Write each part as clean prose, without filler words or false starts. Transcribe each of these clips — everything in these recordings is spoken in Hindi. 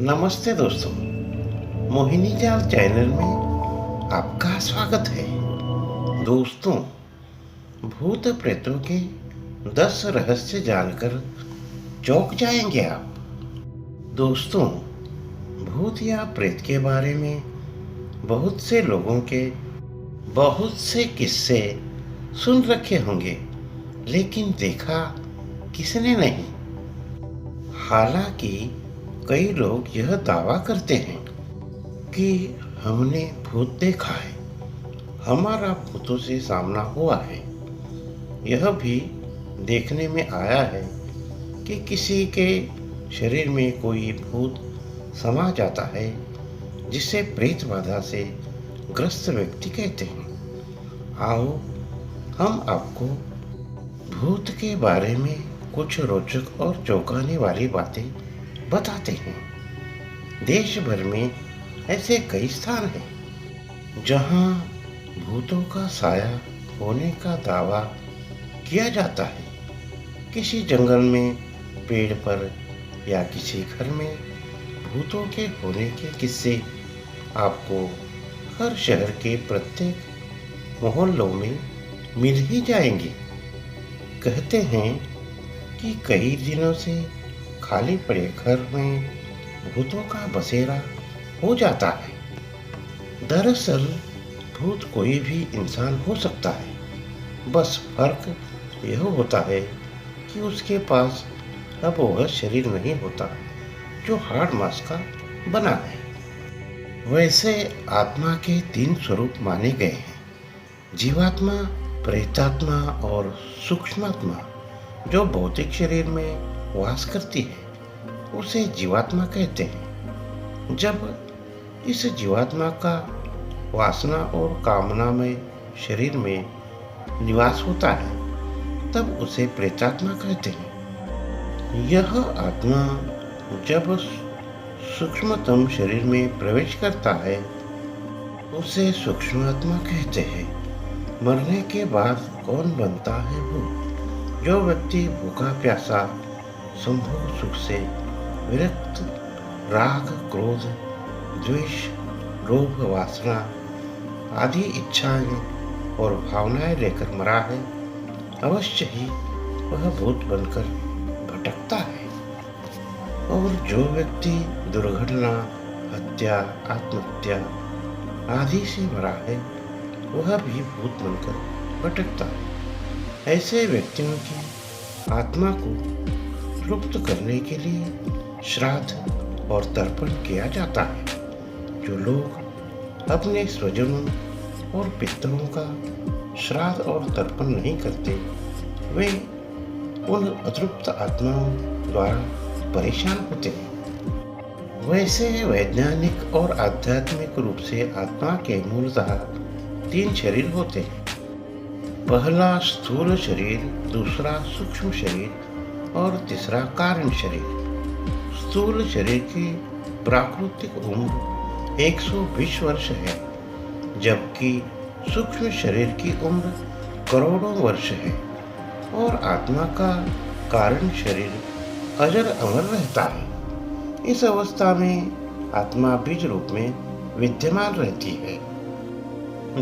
नमस्ते दोस्तों, मोहिनी जाल चैनल में आपका स्वागत है। दोस्तों, भूत प्रेतों के 10 रहस्य जानकर चौंक जाएंगे आप। दोस्तों, भूत या प्रेत के बारे में बहुत से लोगों के बहुत से किस्से सुन रखे होंगे, लेकिन देखा किसने नहीं। हालांकि कई लोग यह दावा करते हैं कि हमने भूत देखा है, हमारा भूतों से सामना हुआ है। यह भी देखने में आया है कि किसी के शरीर में कोई भूत समा जाता है, जिसे प्रेत बाधा से ग्रस्त व्यक्ति कहते हैं। आओ हम आपको भूत के बारे में कुछ रोचक और चौंकाने वाली बातें बताते हैं। देश भर में ऐसे कई स्थान हैं जहां भूतों का साया होने का दावा किया जाता है। किसी जंगल में, पेड़ पर या किसी घर में भूतों के होने के किस्से आपको हर शहर के प्रत्येक मोहल्लों में मिल ही जाएंगे। कहते हैं कि कई दिनों से खाली पड़े घर में भूतों का बसेरा हो जाता है। दरअसल भूत कोई भी इंसान हो सकता है, बस फर्क यह होता है कि उसके पास अब वह शरीर नहीं होता जो हाड़ मांस का बना है। वैसे आत्मा के 3 स्वरूप माने गए हैं: जीवात्मा, प्रेतात्मा और सूक्ष्मात्मा। जो भौतिक शरीर में वास करती है उसे जीवात्मा कहते हैं। जब इस जीवात्मा का वासना और कामना में शरीर में निवास होता है तब उसे प्रेतात्मा कहते हैं। यह आत्मा जब सूक्ष्मतम शरीर में प्रवेश करता है उसे सूक्ष्मात्मा कहते हैं। मरने के बाद कौन बनता है वो? जो व्यक्ति भूखा प्यासा, संभोग सुख से विरक्त, राग, क्रोध, द्वेष, लोभ, वासना आदि इच्छाएं और भावनाएं लेकर मरा है, अवश्य ही वह भूत बनकर भटकता है। और जो व्यक्ति दुर्घटना, हत्या, आत्महत्या आदि से मरा है वह भी भूत बनकर भटकता है। ऐसे व्यक्तियों की आत्मा को तृप्त करने के लिए श्राद्ध और तर्पण किया जाता है। जो लोग अपने स्वजनों और पितरों का श्राद्ध और तर्पण नहीं करते वे उन अतृप्त आत्माओं द्वारा परेशान होते हैं। वैसे वैज्ञानिक और आध्यात्मिक रूप से आत्मा के मूलतः 3 शरीर होते हैं। पहला स्थूल शरीर, दूसरा सूक्ष्म शरीर और तीसरा कारण शरीर। स्थूल शरीर की प्राकृतिक उम्र 120 वर्ष है, जबकि सूक्ष्म शरीर की उम्र करोड़ों वर्ष है। और आत्मा का कारण शरीर अजर अमर रहता है। इस अवस्था में आत्मा बीज रूप में विद्यमान रहती है।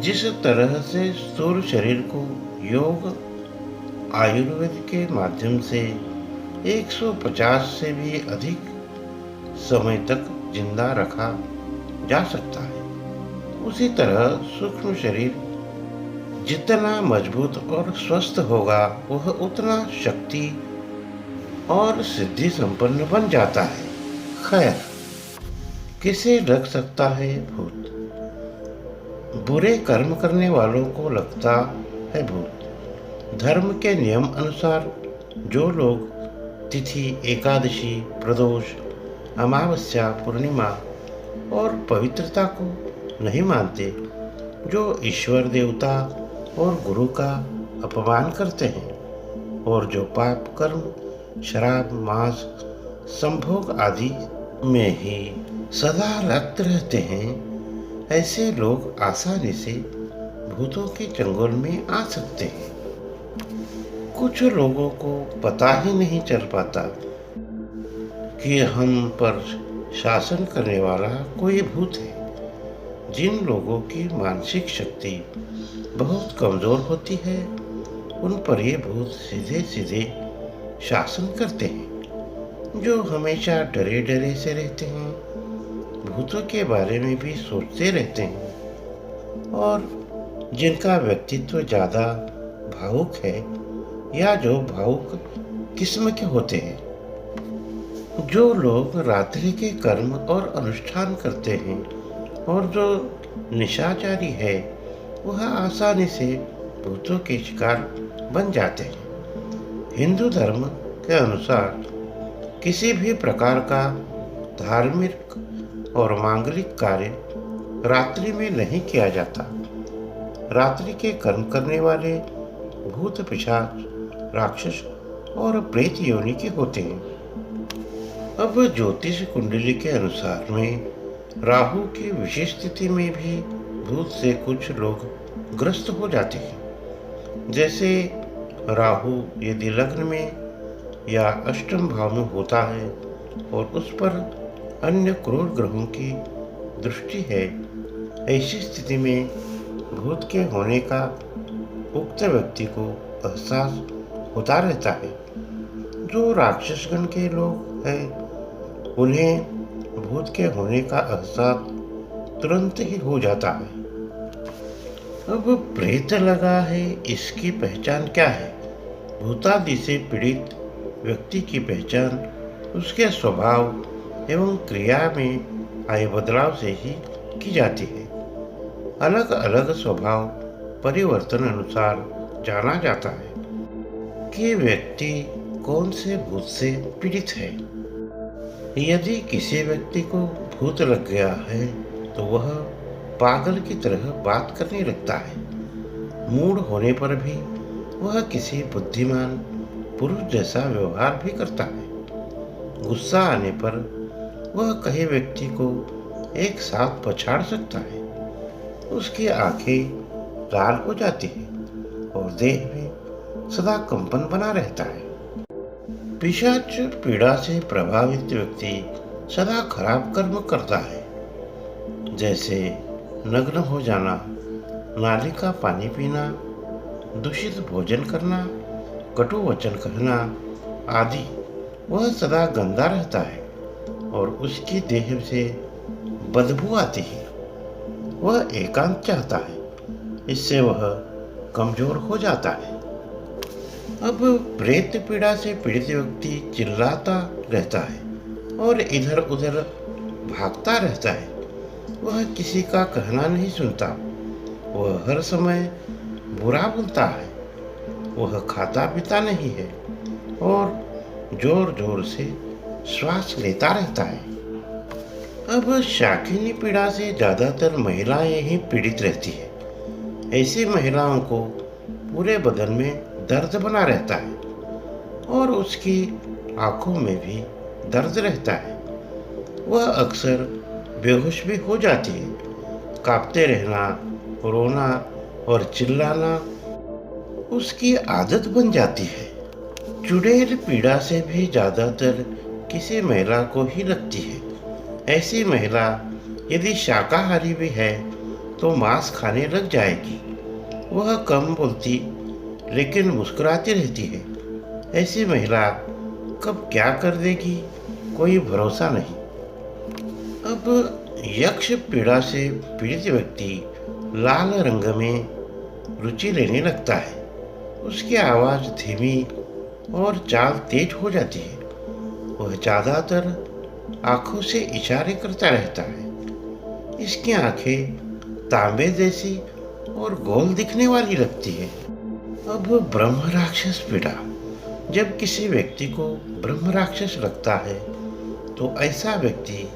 जिस तरह से स्थूल शरीर को योग आयुर्वेद के माध्यम से 150 से भी अधिक समय तक जिंदा रखा जा सकता है, उसी तरह सूक्ष्म शरीर जितना मजबूत और स्वस्थ होगा वह उतना शक्ति और सिद्धि संपन्न बन जाता है। खैर, किसे लग सकता है भूत? बुरे कर्म करने वालों को लगता है भूत। धर्म के नियम अनुसार जो लोग तिथि, एकादशी, प्रदोष, अमावस्या, पूर्णिमा और पवित्रता को नहीं मानते, जो ईश्वर, देवता और गुरु का अपमान करते हैं और जो पाप कर्म, शराब, मांस, संभोग आदि में ही सदा रत रहते हैं, ऐसे लोग आसानी से भूतों के चंगुल में आ सकते हैं। कुछ लोगों को पता ही नहीं चल पाता कि हम पर शासन करने वाला कोई भूत है। जिन लोगों की मानसिक शक्ति बहुत कमजोर होती है, उन पर ये भूत सीधे सीधे शासन करते हैं। जो हमेशा डरे डरे से रहते हैं, भूतों के बारे में भी सोचते रहते हैं, और जिनका व्यक्तित्व ज़्यादा भावुक है या जो भावुक किस्म के होते हैं। जो लोग रात्रि के कर्म और अनुष्ठान करते हैं और जो निशाचरी है, वह आसानी से भूतों के शिकार बन जाते हैं। हिंदू धर्म के अनुसार किसी भी प्रकार का धार्मिक और मांगलिक कार्य रात्रि में नहीं किया जाता। रात्रि के कर्म करने वाले भूत पिशाच, राक्षस और प्रेत योनि के होते हैं। अब ज्योतिष कुंडली के अनुसार में राहु की विशेष स्थिति में भी भूत से कुछ लोग ग्रस्त हो जाते हैं। जैसे राहु यदि लग्न में या अष्टम भाव में होता है और उस पर अन्य क्रूर ग्रहों की दृष्टि है, ऐसी स्थिति में भूत के होने का उक्त व्यक्ति को एहसास होता रहता है। जो राक्षसगण के लोग हैं, उन्हें भूत के होने का एहसास तुरंत ही हो जाता है। अब प्रेत लगा है, इसकी पहचान क्या है? भूतादि से पीड़ित व्यक्ति की पहचान उसके स्वभाव एवं क्रिया में आए बदलाव से ही की जाती है। अलग अलग स्वभाव परिवर्तन अनुसार जाना जाता है कि व्यक्ति कौन से भूत से पीड़ित है। यदि किसी व्यक्ति को भूत लग गया है तो वह पागल की तरह बात करने लगता है। मूड होने पर भी वह किसी बुद्धिमान पुरुष जैसा व्यवहार भी करता है। गुस्सा आने पर वह कई व्यक्ति को एक साथ पछाड़ सकता है। उसकी आंखें लाल हो जाती हैं और देह में सदा कंपन बना रहता है। पिशाच पीड़ा से प्रभावित व्यक्ति सदा खराब कर्म करता है, जैसे नग्न हो जाना, नाली का पानी पीना, दूषित भोजन करना, कटु वचन कहना आदि। वह सदा गंदा रहता है और उसकी देह से बदबू आती है। वह एकांत चाहता है, इससे वह कमजोर हो जाता है। अब प्रेत पीड़ा से पीड़ित व्यक्ति चिल्लाता रहता है और इधर उधर भागता रहता है। वह किसी का कहना नहीं सुनता। वह हर समय बुरा बोलता है। वह खाता पीता नहीं है और जोर जोर से श्वास लेता रहता है। अब शाकिनी पीड़ा से ज्यादातर महिलाएं ही पीड़ित रहती है। ऐसी महिलाओं को पूरे बदन में दर्द बना रहता है और उसकी आंखों में भी दर्द रहता है। वह अक्सर बेहोश भी हो जाती है। कांपते रहना, रोना और चिल्लाना उसकी आदत बन जाती है। चुड़ैल पीड़ा से भी ज्यादातर किसी महिला को ही लगती है। ऐसी महिला यदि शाकाहारी भी है तो मांस खाने लग जाएगी। वह कम बोलती लेकिन मुस्कुराती रहती है। ऐसी महिला कब क्या कर देगी, कोई भरोसा नहीं। अब यक्ष पीड़ा से पीड़ित व्यक्ति लाल रंग में रुचि लेने लगता है। उसकी आवाज धीमी और चाल तेज हो जाती है। वह ज्यादातर आंखों से इशारे करता रहता है। इसकी आंखें तांबे जैसी और गोल दिखने वाली लगती है। अब ब्रह्म राक्षस पीड़ा। जब किसी व्यक्ति को ब्रह्म राक्षस लगता है तो ऐसा व्यक्ति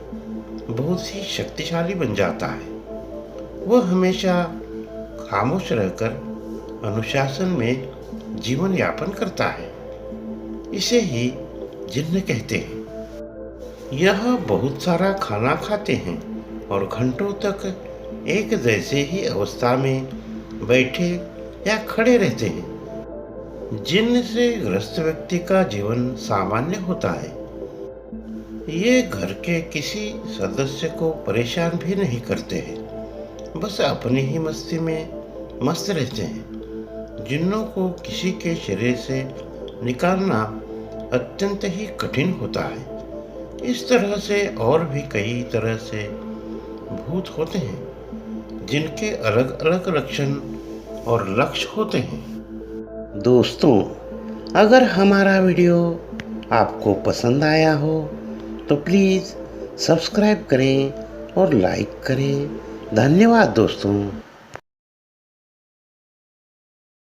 बहुत ही शक्तिशाली बन जाता है। वह हमेशा खामोश रहकर अनुशासन में जीवन यापन करता है। इसे ही जिन्न कहते हैं। यह बहुत सारा खाना खाते हैं और घंटों तक एक जैसे ही अवस्था में बैठे या खड़े रहते हैं। जिन्न से ग्रस्त व्यक्ति का जीवन सामान्य होता है। ये घर के किसी सदस्य को परेशान भी नहीं करते हैं, बस अपनी ही मस्ती में मस्त रहते हैं। जिन्नों को किसी के शरीर से निकालना अत्यंत ही कठिन होता है। इस तरह से और भी कई तरह से भूत होते हैं जिनके अलग अलग लक्षण और लक्ष्य होते हैं। दोस्तों, अगर हमारा वीडियो आपको पसंद आया हो तो प्लीज़ सब्सक्राइब करें और लाइक करें। धन्यवाद दोस्तों।